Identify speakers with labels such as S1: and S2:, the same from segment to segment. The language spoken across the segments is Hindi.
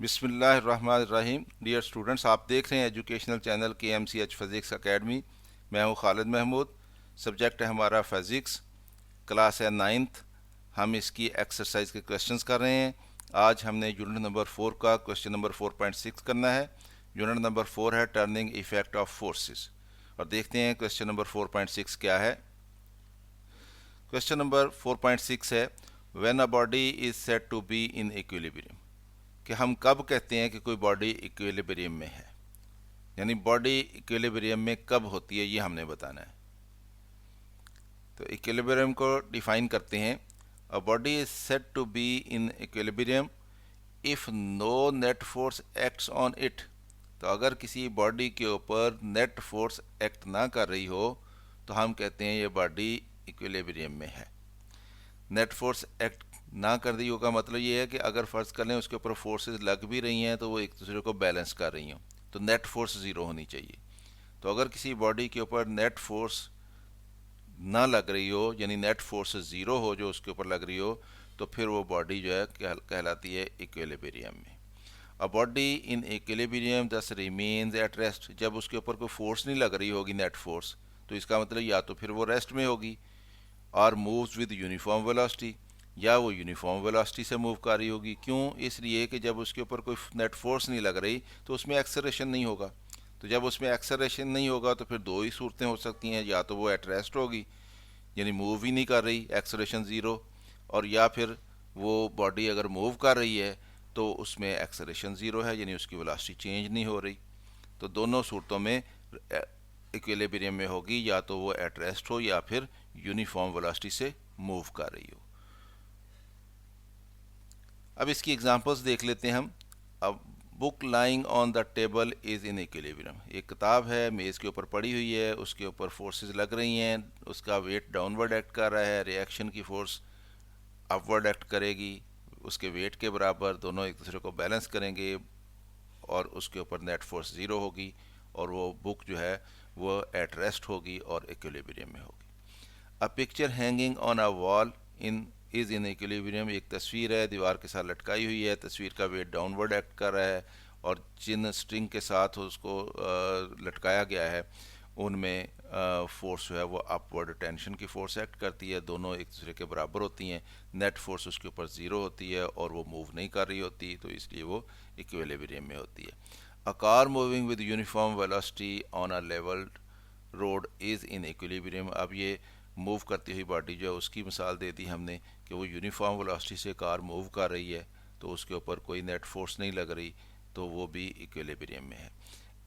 S1: बिस्मिल्लाहिर्रहमानिर्रहीम। डियर स्टूडेंट्स, आप देख रहे हैं educational channel KMCH physics academy. मैं हूं खालिद महमूद। सब्जेक्ट है हमारा फ़िज़िक्स, क्लास है 9th। हम इसकी एक्सरसाइज के क्वेश्चंस कर रहे हैं। आज हमने यूनिट नंबर 4 का क्वेश्चन नंबर 4.6 करना है। यूनिट नंबर 4 है टर्निंग इफेक्ट ऑफ फोर्सेस। और देखते हैं क्वेश्चन नंबर 4.6 क्या है। क्वेश्चन नंबर 4.6 है, when a body is said to be in equilibrium. कि हम कब कहते हैं कि कोई बॉडी इक्विलिब्रियम में है, यानी बॉडी इक्विलिब्रियम में कब होती है, ये हमने बताना है। तो इक्विलिब्रियम को डिफाइन करते हैं। A body is said to be in equilibrium if no net force acts on it. तो अगर किसी बॉडी के ऊपर नेट फोर्स एक्ट ना कर रही हो तो हम कहते हैं ये बॉडी इक्विलिब्रियम में है। नेट फोर्स एक्ट ना कर रही हो का मतलब ये है कि अगर फ़र्ज़ कर लें उसके ऊपर फोर्सेस लग भी रही हैं तो वो एक दूसरे को बैलेंस कर रही हों, तो नेट फोर्स ज़ीरो होनी चाहिए। तो अगर किसी बॉडी के ऊपर नेट फोर्स ना लग रही हो, यानी नेट फोर्स ज़ीरो हो जो उसके ऊपर लग रही हो, तो फिर वो बॉडी जो है कहलाती है इक्विलिब्रियम में। अ बॉडी इन इक्विलिब्रियम दस रिमेन्स एट रेस्ट। जब उसके ऊपर कोई फोर्स नहीं लग रही होगी नेट फोर्स, तो इसका मतलब या तो फिर वो रेस्ट में होगी, और मूव्स विद यूनिफॉर्म वेलोसिटी, या वो यूनिफॉर्म वेलोसिटी से मूव कर रही होगी। क्यों? इसलिए कि जब उसके ऊपर कोई नेट फोर्स नहीं लग रही तो उसमें एक्सेलरेशन नहीं होगा। तो जब उसमें एक्सेलरेशन नहीं होगा तो फिर दो ही सूरतें हो सकती हैं, या तो वो एट रेस्ट होगी यानी मूव ही नहीं कर रही, एक्सेलरेशन ज़ीरो, और या फिर वो बॉडी अगर मूव कर रही है तो उसमें एक्सेलरेशन ज़ीरो है, यानी उसकी वेलोसिटी चेंज नहीं हो रही। तो दोनों सूरतों में इक्विलिब्रियम में होगी, या तो वो एट रेस्ट हो या फिर यूनिफॉर्म वेलोसिटी से मूव कर रही हो। अब इसकी एग्जांपल्स देख लेते हैं हम। अब book lying on the table is in equilibrium. एक किताब है, मेज़ के ऊपर पड़ी हुई है, उसके ऊपर फोर्सेस लग रही हैं, उसका वेट डाउनवर्ड एक्ट कर रहा है, रिएक्शन की फोर्स अपवर्ड एक्ट करेगी उसके वेट के बराबर, दोनों एक दूसरे को बैलेंस करेंगे, और उसके ऊपर नेट फोर्स ज़ीरो होगी, और वो बुक जो है वो एट रेस्ट होगी और इक्विलिब्रियम में होगी। A picture hanging on a wall in is in equilibrium. एक तस्वीर है, दीवार के साथ लटकाई हुई है, तस्वीर का वेट डाउनवर्ड एक्ट कर रहा है, और जिन स्ट्रिंग के साथ उसको लटकाया गया है उनमें फोर्स जो है वो अपवर्ड टेंशन की फोर्स एक्ट करती है, दोनों एक दूसरे के बराबर होती हैं। नेट फोर्स उसके ऊपर ज़ीरो होती है और वो मूव नहीं कर रही होती, तो इसलिए वो इक्विलिब्रियम में होती है। A car moving with uniform velocity on a levelled road is in equilibrium. अब ये मूव करती हुई बॉडी जो है उसकी मिसाल दे दी हमने कि वो यूनिफॉर्म वेलोसिटी से कार मूव कर रही है, तो उसके ऊपर कोई नेट फोर्स नहीं लग रही, तो वो भी इक्विलिब्रियम में है।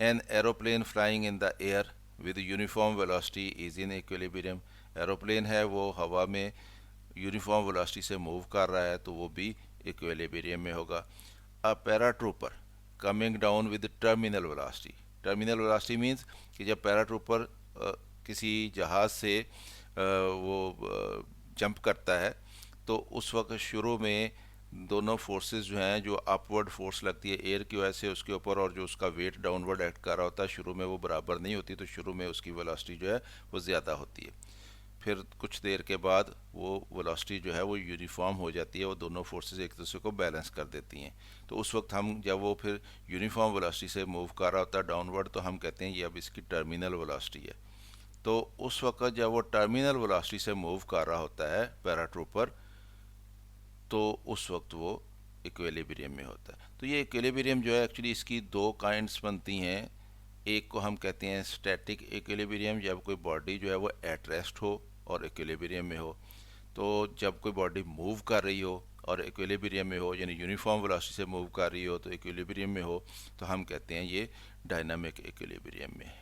S1: An aeroplane flying in the air with uniform velocity is in equilibrium. Aeroplane है वो हवा में यूनिफॉर्म वेलोसिटी से मूव कर रहा है, तो वो भी इक्विलिब्रियम में होगा। अ paratrooper coming down with terminal velocity. Terminal velocity means कि जब पैराट्रूपर किसी जहाज़ से वो जंप करता है, तो उस वक्त शुरू में दोनों फोर्सेस जो हैं, जो अपवर्ड फोर्स लगती है एयर की वजह से उसके ऊपर, और जो उसका वेट डाउनवर्ड एक्ट कर रहा होता है, शुरू में वो बराबर नहीं होती, तो शुरू में उसकी वेलोसिटी जो है वो ज़्यादा होती है। फिर कुछ देर के बाद वो वेलोसिटी जो है वो यूनिफॉर्म हो जाती है, वो दोनों फोर्सेस एक दूसरे को बैलेंस कर देती हैं। तो उस वक्त हम, जब वो फिर यूनिफॉर्म वेलोसिटी से मूव कर रहा होता है डाउनवर्ड, तो हम कहते हैं ये अब इसकी टर्मिनल वेलोसिटी है। तो उस वक्त जब वो टर्मिनल वेलोसिटी से मूव कर रहा होता है पैराट्रूपर, तो उस वक्त वो इक्विलिब्रियम में होता है। तो ये इक्विलिब्रियम जो है, एक्चुअली इसकी दो काइंड्स बनती हैं। एक को हम कहते हैं स्टैटिक इक्विलिब्रियम, जब कोई बॉडी जो है वो एट रेस्ट हो और इक्विलिब्रियम में हो। तो जब कोई बॉडी मूव कर रही हो और इक्विलिब्रियम में हो, यानी यूनिफॉर्म वेलोसिटी से मूव कर रही हो तो इक्विलिब्रियम में हो, तो हम कहते हैं ये डायनामिक इक्विलिब्रियम में है।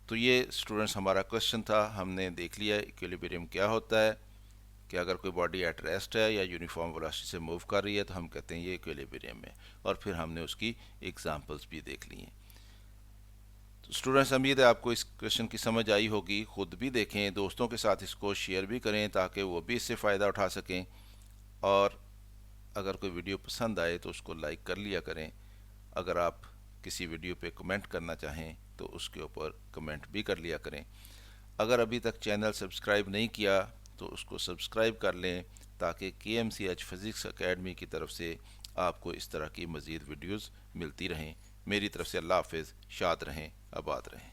S1: तो ये स्टूडेंट्स हमारा क्वेश्चन था, हमने देख लिया इक्विलिब्रियम क्या होता है, कि अगर कोई बॉडी एट रेस्ट है या यूनिफॉर्म वेलोसिटी से मूव कर रही है तो हम कहते हैं ये इक्विलिब्रियम में। और फिर हमने उसकी एग्जांपल्स भी देख ली हैं। तो स्टूडेंट्स, उम्मीद है आपको इस क्वेश्चन की समझ आई होगी। खुद भी देखें, दोस्तों के साथ इसको शेयर भी करें ताकि वो भी इससे फ़ायदा उठा सकें। और अगर कोई वीडियो पसंद आए तो उसको लाइक कर लिया करें। अगर आप किसी वीडियो पे कमेंट करना चाहें तो उसके ऊपर कमेंट भी कर लिया करें। अगर अभी तक चैनल सब्सक्राइब नहीं किया तो उसको सब्सक्राइब कर लें, ताकि KMCH फिज़िक्स एकेडमी की तरफ से आपको इस तरह की मज़ीद वीडियोज़ मिलती रहें। मेरी तरफ से अल्लाह हाफिज़। शाद रहें, आबाद रहें।